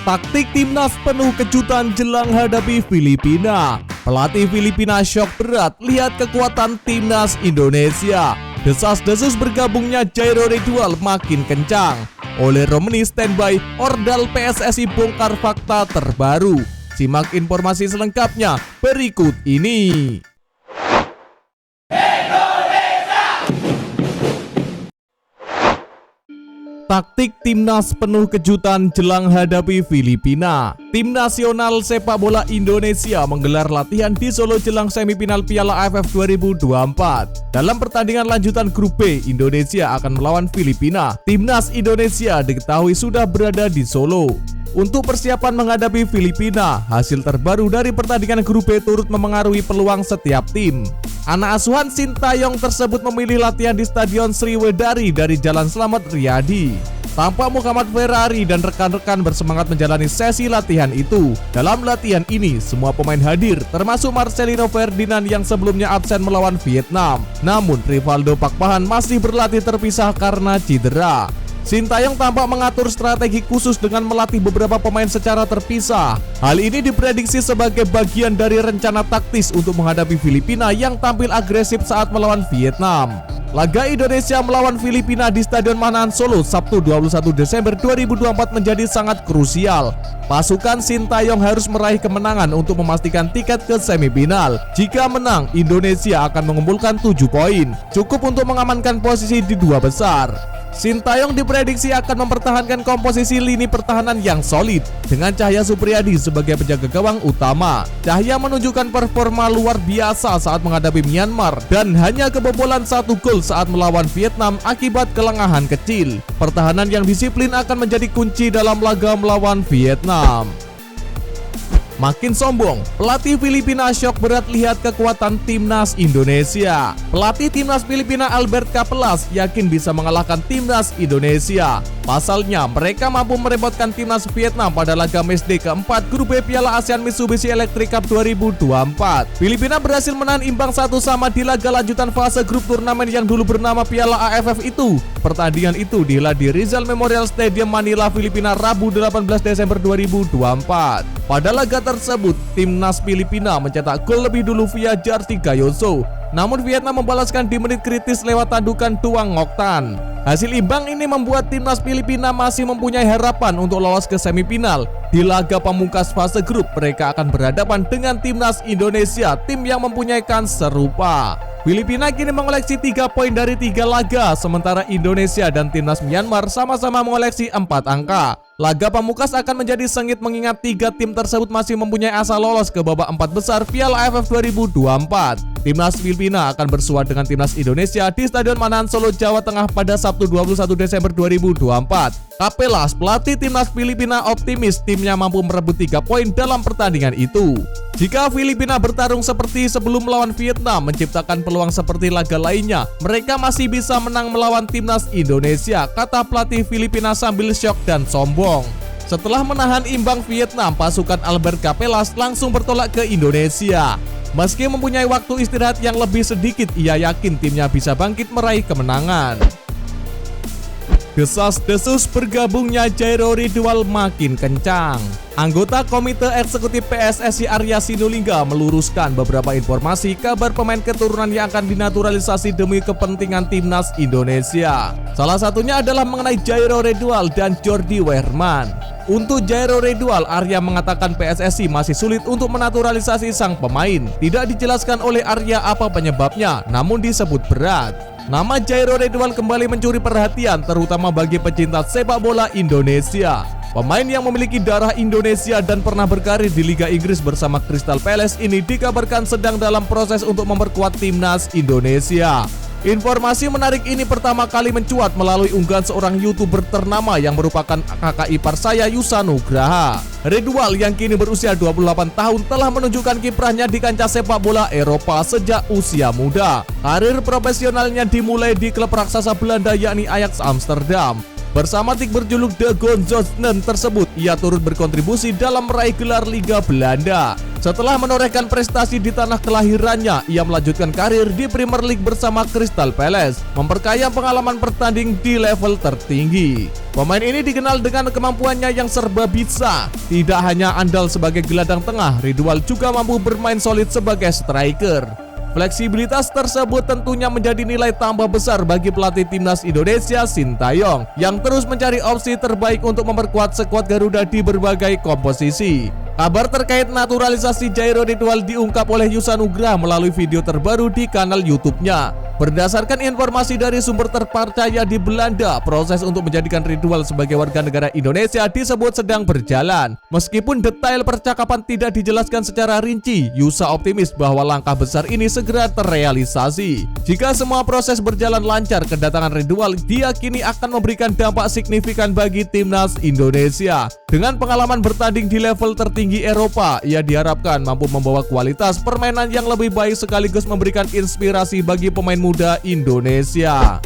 Taktik timnas penuh kejutan jelang hadapi Filipina. Pelatih Filipina syok berat lihat kekuatan timnas Indonesia. Desas-desus bergabungnya Jairo Ridwal makin kencang. Oleh Romani standby, Ordal PSSI bongkar fakta terbaru. Simak informasi selengkapnya berikut ini. Taktik timnas penuh kejutan jelang hadapi Filipina. Tim nasional sepak bola Indonesia menggelar latihan di Solo jelang semifinal Piala AFF 2024. Dalam pertandingan lanjutan grup B, Indonesia akan melawan Filipina. Timnas Indonesia diketahui sudah berada di Solo. Untuk persiapan menghadapi Filipina, hasil terbaru dari pertandingan grup B turut memengaruhi peluang setiap tim. Anak asuhan Sintayong tersebut memilih latihan di Stadion Sriwedari dari Jalan Slamet Riyadi. Tampak Muhammad Ferrari dan rekan-rekan bersemangat menjalani sesi latihan itu. Dalam latihan ini, semua pemain hadir, termasuk Marcelino Ferdinand yang sebelumnya absen melawan Vietnam. Namun, Rivaldo Pakpahan masih berlatih terpisah karena cedera. Sintayong tampak mengatur strategi khusus dengan melatih beberapa pemain secara terpisah. Hal ini diprediksi sebagai bagian dari rencana taktis untuk menghadapi Filipina yang tampil agresif saat melawan Vietnam. Laga Indonesia melawan Filipina di Stadion Manahan Solo Sabtu 21 Desember 2024 menjadi sangat krusial. Pasukan Sintayong harus meraih kemenangan untuk memastikan tiket ke semifinal. Jika menang, Indonesia akan mengumpulkan 7 poin, cukup untuk mengamankan posisi di 2 besar. Sintayong diprediksi akan mempertahankan komposisi lini pertahanan yang solid dengan Cahya Supriyadi sebagai penjaga gawang utama. Cahya menunjukkan performa luar biasa saat menghadapi Myanmar dan hanya kebobolan 1 gol saat melawan Vietnam akibat kelengahan kecil. Pertahanan yang disiplin akan menjadi kunci dalam laga melawan Vietnam. Makin sombong, pelatih Filipina syok berat lihat kekuatan timnas Indonesia. Pelatih timnas Filipina Albert Capelas yakin bisa mengalahkan timnas Indonesia. Pasalnya, mereka mampu merepotkan timnas Vietnam pada laga matchday keempat grup B Piala ASEAN Mitsubishi Electric Cup 2024. Filipina berhasil menahan imbang 1-1 di laga lanjutan fase grup turnamen yang dulu bernama Piala AFF itu. Pertandingan itu dihelat di Rizal Memorial Stadium Manila, Filipina, Rabu 18 Desember 2024. Pada laga tersebut, timnas Filipina mencetak gol lebih dulu via Jarsi Gayoso. Namun Vietnam membalaskan di menit kritis lewat tandukan Tuang Ngoktan. Hasil imbang ini membuat timnas Filipina masih mempunyai harapan untuk lolos ke semifinal. Di laga pamungkas fase grup, mereka akan berhadapan dengan timnas Indonesia, tim yang mempunyai kans serupa. Filipina kini mengoleksi 3 poin dari 3 laga, sementara Indonesia dan timnas Myanmar sama-sama mengoleksi 4 angka. Laga pamungkas akan menjadi sengit mengingat 3 tim tersebut masih mempunyai asa lolos ke babak 4 besar Piala AFF 2024. Timnas Filipina akan bersua dengan timnas Indonesia di Stadion Manahan Solo, Jawa Tengah pada Sabtu 21 Desember 2024. Capelas, pelatih timnas Filipina, optimis timnya mampu merebut 3 poin dalam pertandingan itu. Jika Filipina bertarung seperti sebelum melawan Vietnam, menciptakan peluang seperti laga lainnya, mereka masih bisa menang melawan timnas Indonesia, kata pelatih Filipina sambil syok dan sombong. Setelah menahan imbang Vietnam, pasukan Albert Capelas langsung bertolak ke Indonesia. Meski mempunyai waktu istirahat yang lebih sedikit, ia yakin timnya bisa bangkit meraih kemenangan. Desas-desus bergabungnya Jairo Ridwal makin kencang. Anggota Komite Eksekutif PSSI Arya Sinulinga meluruskan beberapa informasi kabar pemain keturunan yang akan dinaturalisasi demi kepentingan timnas Indonesia. Salah satunya adalah mengenai Jairo Ridwal dan Jordi Wehrman. Untuk Jairo Ridwal, Arya mengatakan PSSI masih sulit untuk menaturalisasi sang pemain. Tidak dijelaskan oleh Arya apa penyebabnya, namun disebut berat. Nama Jairo Ridwal kembali mencuri perhatian, terutama bagi pecinta sepak bola Indonesia. Pemain yang memiliki darah Indonesia dan pernah berkarir di Liga Inggris bersama Crystal Palace ini dikabarkan sedang dalam proses untuk memperkuat timnas Indonesia. Informasi menarik ini pertama kali mencuat melalui unggahan seorang YouTuber ternama yang merupakan kakak ipar saya, Yusa Nugraha. Ridwal yang kini berusia 28 tahun telah menunjukkan kiprahnya di kancah sepak bola Eropa sejak usia muda. Karir profesionalnya dimulai di klub raksasa Belanda yakni Ajax Amsterdam. Bersama tik berjuluk The Gonzonen tersebut, ia turut berkontribusi dalam meraih gelar Liga Belanda. Setelah menorehkan prestasi di tanah kelahirannya, ia melanjutkan karir di Premier League bersama Crystal Palace, memperkaya pengalaman bertanding di level tertinggi. Pemain ini dikenal dengan kemampuannya yang serba bisa. Tidak hanya andal sebagai gelandang tengah, Ridwal juga mampu bermain solid sebagai striker. Fleksibilitas tersebut tentunya menjadi nilai tambah besar bagi pelatih timnas Indonesia Sintayong yang terus mencari opsi terbaik untuk memperkuat skuad Garuda di berbagai komposisi. Kabar terkait naturalisasi Jairo Ridwal diungkap oleh Yusa Nugraha melalui video terbaru di kanal YouTube-nya. Berdasarkan informasi dari sumber terpercaya di Belanda, proses untuk menjadikan Ridwal sebagai warga negara Indonesia disebut sedang berjalan. Meskipun detail percakapan tidak dijelaskan secara rinci, Yusa optimis bahwa langkah besar ini segera terrealisasi. Jika semua proses berjalan lancar, kedatangan Ridwal diyakini akan memberikan dampak signifikan bagi timnas Indonesia. Dengan pengalaman bertanding di level tertinggi Eropa, ia diharapkan mampu membawa kualitas permainan yang lebih baik sekaligus memberikan inspirasi bagi pemain muda Indonesia.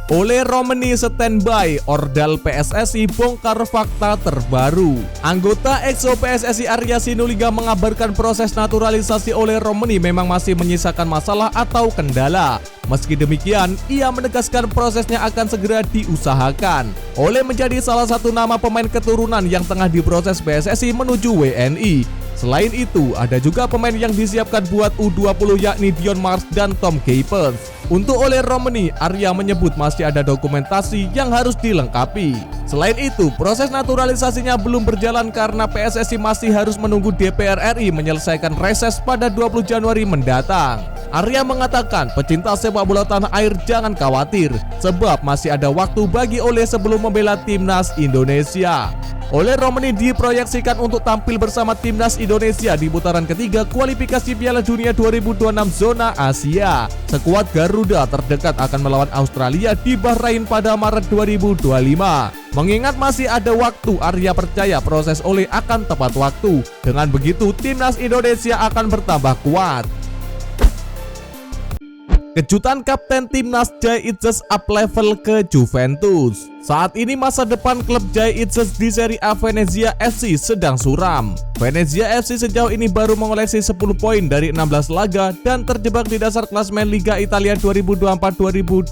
Ole Romeni standby, Ordal PSSI bongkar fakta terbaru. Anggota EXO PSSI Arya Sinulinga mengabarkan proses naturalisasi Ole Romeni memang masih menyisakan masalah atau kendala. Meski demikian, ia menegaskan prosesnya akan segera diusahakan. Ole menjadi salah satu nama pemain keturunan yang tengah diproses PSSI menuju WNI. Selain itu, ada juga pemain yang disiapkan buat U20 yakni Dion Mars dan Tom Gapers. Untuk Ole Romeni, Arya menyebut masih ada dokumentasi yang harus dilengkapi. Selain itu, proses naturalisasinya belum berjalan karena PSSI masih harus menunggu DPR RI menyelesaikan reses pada 20 Januari mendatang. Arya mengatakan pecinta sepak bola tanah air jangan khawatir, sebab masih ada waktu bagi Ole sebelum membela timnas Indonesia. Ole Romeni diproyeksikan untuk tampil bersama timnas Indonesia di putaran ketiga kualifikasi Piala Dunia 2026 zona Asia. Skuad Garuda terdekat akan melawan Australia di Bahrain pada Maret 2025. Mengingat masih ada waktu, Arya percaya proses Ole akan tepat waktu. Dengan begitu, timnas Indonesia akan bertambah kuat. Kejutan Kapten Timnas Jai Itzes up level ke Juventus. Saat ini masa depan klub Jai Itzes di Serie A Venezia FC sedang suram. Venezia FC sejauh ini baru mengoleksi 10 poin dari 16 laga dan terjebak di dasar klasemen Liga Italia 2024-2025.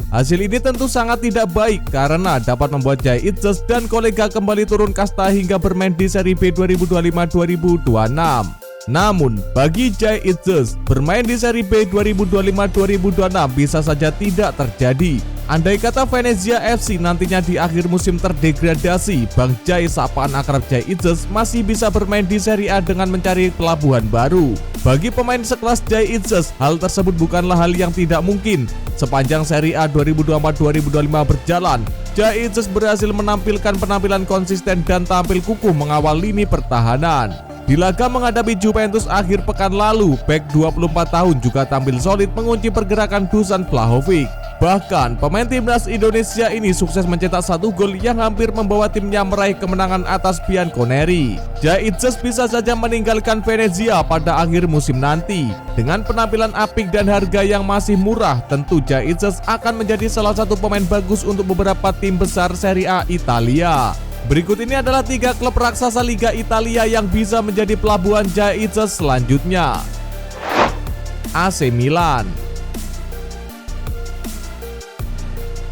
Hasil ini tentu sangat tidak baik karena dapat membuat Jai Itzes dan kolega kembali turun kasta hingga bermain di Serie B 2025-2026. Namun, bagi Jai Itzes, bermain di Serie B 2025-2026 bisa saja tidak terjadi. Andai kata Venezia FC nantinya di akhir musim terdegradasi, Bang Jai sapaan akrab Jai Itzes masih bisa bermain di Serie A dengan mencari pelabuhan baru. Bagi pemain sekelas Jai Itzes, hal tersebut bukanlah hal yang tidak mungkin. Sepanjang Serie A 2024-2025 berjalan, Jai Itzes berhasil menampilkan penampilan konsisten dan tampil kukuh mengawal lini pertahanan. Di laga menghadapi Juventus akhir pekan lalu, bek 24 tahun juga tampil solid mengunci pergerakan Dusan Vlahovic. Bahkan, pemain timnas Indonesia ini sukses mencetak 1 gol yang hampir membawa timnya meraih kemenangan atas Bianconeri. Jai Itzes bisa saja meninggalkan Venezia pada akhir musim nanti. Dengan penampilan apik dan harga yang masih murah, tentu Jai Itzes akan menjadi salah satu pemain bagus untuk beberapa tim besar Serie A Italia. Berikut ini adalah 3 klub raksasa Liga Italia yang bisa menjadi pelabuhan Jai Itzes selanjutnya. AC Milan.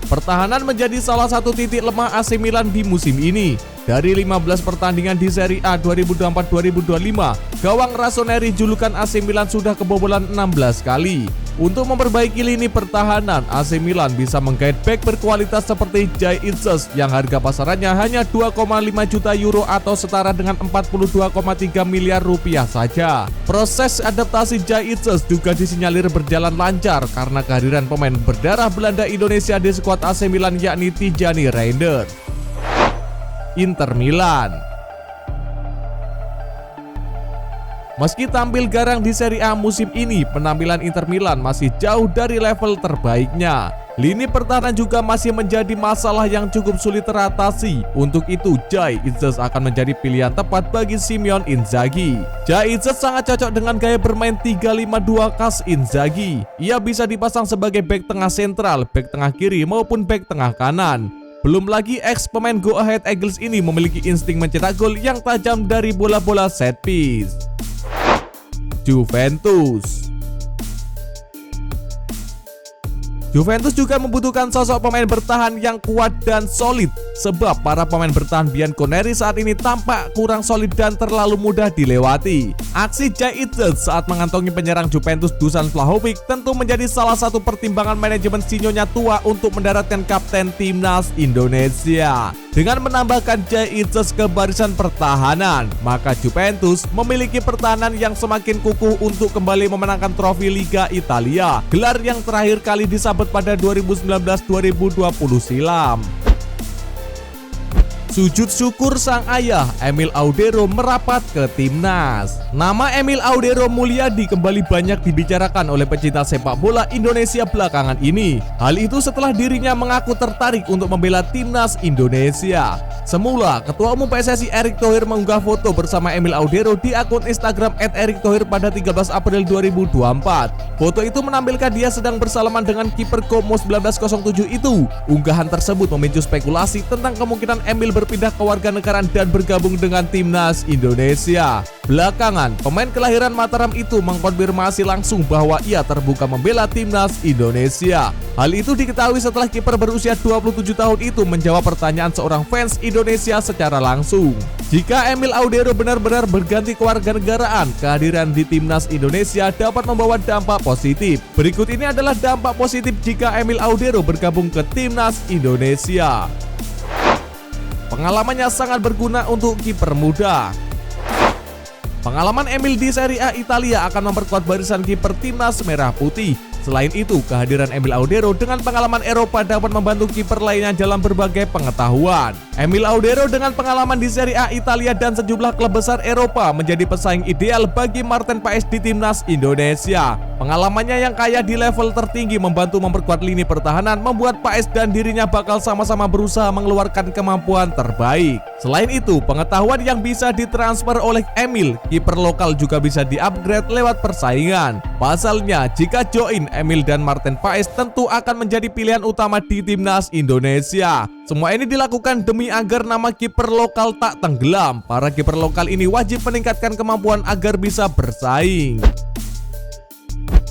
Pertahanan menjadi salah satu titik lemah AC Milan di musim ini. Dari 15 pertandingan di Serie A 2024-2025, gawang Rossoneri julukan AC Milan sudah kebobolan 16 kali. Untuk memperbaiki lini pertahanan, AC Milan bisa menggait bek berkualitas seperti Jai Itzes yang harga pasarannya hanya 2,5 juta euro atau setara dengan 42,3 miliar rupiah saja. Proses adaptasi Jai Itzes juga disinyalir berjalan lancar karena kehadiran pemain berdarah Belanda Indonesia di skuad AC Milan yakni Tijani Reinders. Inter Milan. Meski tampil garang di Serie A musim ini, penampilan Inter Milan masih jauh dari level terbaiknya. Lini pertahanan juga masih menjadi masalah yang cukup sulit teratasi. Untuk itu, Jai Itzes akan menjadi pilihan tepat bagi Simone Inzaghi. Jai Itzes sangat cocok dengan gaya bermain 3-5-2 khas Inzaghi. Ia bisa dipasang sebagai bek tengah sentral, bek tengah kiri maupun bek tengah kanan. Belum lagi ex pemain Go Ahead Eagles ini memiliki insting mencetak gol yang tajam dari bola-bola set piece. Juventus juga membutuhkan sosok pemain bertahan yang kuat dan solid, sebab para pemain bertahan Bianconeri saat ini tampak kurang solid dan terlalu mudah dilewati. Aksi Jai Itzes saat mengantongi penyerang Juventus Dusan Vlahovic tentu menjadi salah satu pertimbangan manajemen Sinyonya tua untuk mendaratkan kapten timnas Indonesia. Dengan menambahkan Jai Itzes ke barisan pertahanan, maka Juventus memiliki pertahanan yang semakin kukuh untuk kembali memenangkan trofi Liga Italia, gelar yang terakhir kali disabet pada 2019-2020 silam. Sujud syukur sang ayah, Emil Audero merapat ke timnas. Nama Emil Audero Mulyadi kembali banyak dibicarakan oleh pecinta sepak bola Indonesia belakangan ini. Hal itu setelah dirinya mengaku tertarik untuk membela timnas Indonesia. Semula, Ketua Umum PSSI Erick Thohir mengunggah foto bersama Emil Audero di akun Instagram @erikthohir pada 13 April 2024. Foto itu menampilkan dia sedang bersalaman dengan kiper Como 1907 itu. Unggahan tersebut memicu spekulasi tentang kemungkinan Emil berpindah ke warganegaraan dan bergabung dengan timnas Indonesia. Belakangan, pemain kelahiran Mataram itu mengkonfirmasi langsung bahwa ia terbuka membela timnas Indonesia. Hal itu diketahui setelah kiper berusia 27 tahun itu menjawab pertanyaan seorang fans Indonesia secara langsung. Jika Emil Audero benar-benar berganti kewarganegaraan, kehadiran di timnas Indonesia dapat membawa dampak positif. Berikut ini adalah dampak positif jika Emil Audero bergabung ke timnas Indonesia. Pengalamannya sangat berguna untuk kiper muda. Pengalaman Emil di Serie A Italia akan memperkuat barisan kiper timnas merah putih. Selain itu, kehadiran Emil Audero dengan pengalaman Eropa dapat membantu kiper lainnya dalam berbagai pengetahuan. Emil Audero dengan pengalaman di Serie A Italia dan sejumlah klub besar Eropa menjadi pesaing ideal bagi Martin Paes di timnas Indonesia. Pengalamannya yang kaya di level tertinggi membantu memperkuat lini pertahanan, membuat Paes dan dirinya bakal sama-sama berusaha mengeluarkan kemampuan terbaik. Selain itu, pengetahuan yang bisa ditransfer oleh Emil, kiper lokal juga bisa di-upgrade lewat persaingan. Pasalnya, jika join, Emil dan Martin Paes tentu akan menjadi pilihan utama di timnas Indonesia. Semua ini dilakukan demi agar nama kiper lokal tak tenggelam. Para kiper lokal ini wajib meningkatkan kemampuan agar bisa bersaing.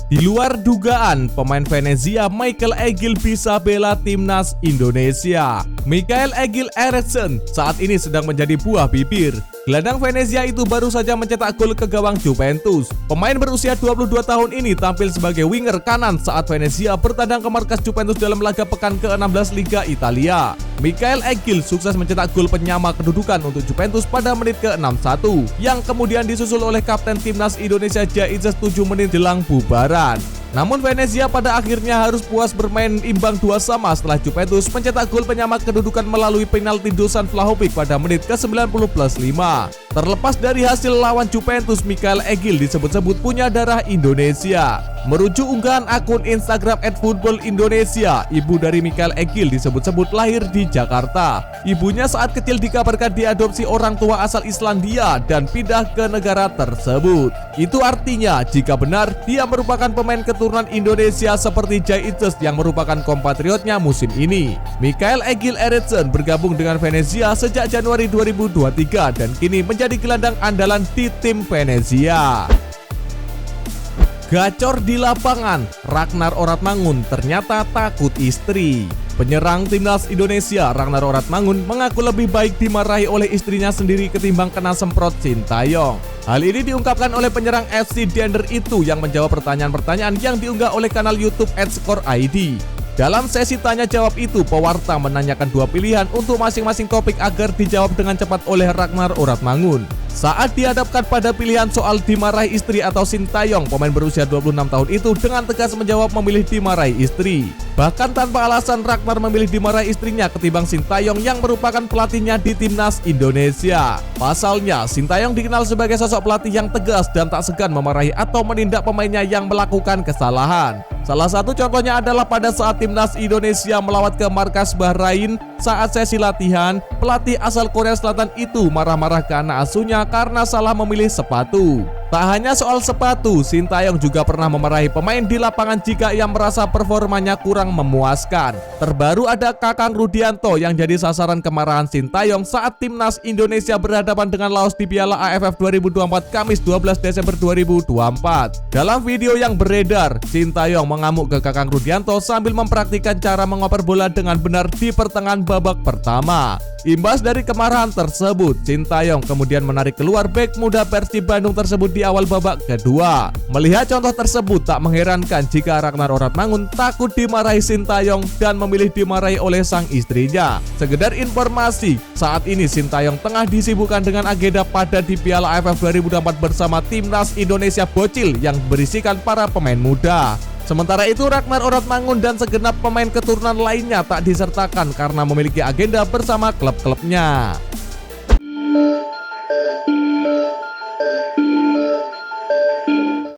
Di luar dugaan, pemain Venezia Michael Egil bisa bela timnas Indonesia. Michael Egil Eriksen saat ini sedang menjadi buah bibir. Gelandang Venezia itu baru saja mencetak gol ke gawang Juventus. Pemain berusia 22 tahun ini tampil sebagai winger kanan saat Venezia bertandang ke markas Juventus dalam laga pekan ke-16 Liga Italia. Michael Egil sukses mencetak gol penyama kedudukan untuk Juventus pada menit ke-61, yang kemudian disusul oleh kapten timnas Indonesia Jai Itzes 7 menit jelang bubaran. Namun Venezia pada akhirnya harus puas bermain imbang 2-2 setelah Juventus mencetak gol penyama kedudukan melalui penalti Dusan Vlahovic pada menit ke-90+5. Terlepas dari hasil lawan Juventus, Michael Egil disebut-sebut punya darah Indonesia. Merujuk unggahan akun Instagram @footballindonesia, ibu dari Michael Egil disebut-sebut lahir di Jakarta. Ibunya saat kecil dikabarkan diadopsi orang tua asal Islandia dan pindah ke negara tersebut. Itu artinya jika benar dia merupakan pemain keturunan Indonesia seperti Jai Itzes yang merupakan kompatriotnya musim ini. Michael Egil Eriksen bergabung dengan Venezia sejak Januari 2023 dan kini menjadi gelandang andalan di tim Venezia. Gacor di lapangan, Ragnar Oratmangun ternyata takut istri. Penyerang timnas Indonesia Ragnar Oratmangun mengaku lebih baik dimarahi oleh istrinya sendiri ketimbang kena semprot Sintayong. Hal ini diungkapkan oleh penyerang FC Dender itu yang menjawab pertanyaan-pertanyaan yang diunggah oleh kanal YouTube @score_id. Dalam sesi tanya jawab itu, pewarta menanyakan dua pilihan untuk masing-masing topik agar dijawab dengan cepat oleh Ragnar Oratmangun. Saat dihadapkan pada pilihan soal dimarahi istri atau Sintayong, pemain berusia 26 tahun itu dengan tegas menjawab memilih dimarahi istri. Bahkan tanpa alasan Ragnar memilih dimarahi istrinya ketimbang Sintayong yang merupakan pelatihnya di timnas Indonesia. Pasalnya, Sintayong dikenal sebagai sosok pelatih yang tegas dan tak segan memarahi atau menindak pemainnya yang melakukan kesalahan. Salah satu contohnya adalah pada saat timnas Indonesia melawat ke markas Bahrain. Saat sesi latihan, pelatih asal Korea Selatan itu marah-marah ke anak asuhnya karena salah memilih sepatu. Tak hanya soal sepatu, Sintayong juga pernah memarahi pemain di lapangan jika ia merasa performanya kurang memuaskan. Terbaru ada Kakang Rudianto yang jadi sasaran kemarahan Sintayong saat timnas Indonesia berhadapan dengan Laos di Piala AFF 2024 Kamis 12 Desember 2024. Dalam video yang beredar, Sintayong mengamuk ke Kakang Rudianto sambil mempraktikkan cara mengoper bola dengan benar di pertengahan babak pertama. Imbas dari kemarahan tersebut, Sintayong kemudian menarik keluar bek muda Persib Bandung tersebut di awal babak kedua. Melihat contoh tersebut tak mengherankan jika Ragnar Oratmangun takut dimarahi Sintayong dan memilih dimarahi oleh sang istrinya. Sekedar informasi, saat ini Sintayong tengah disibukkan dengan agenda padat di Piala AFF 2024 bersama timnas Indonesia Bocil yang berisikan para pemain muda. Sementara itu Ragnar Oratmangun dan segenap pemain keturunan lainnya tak disertakan karena memiliki agenda bersama klub-klubnya.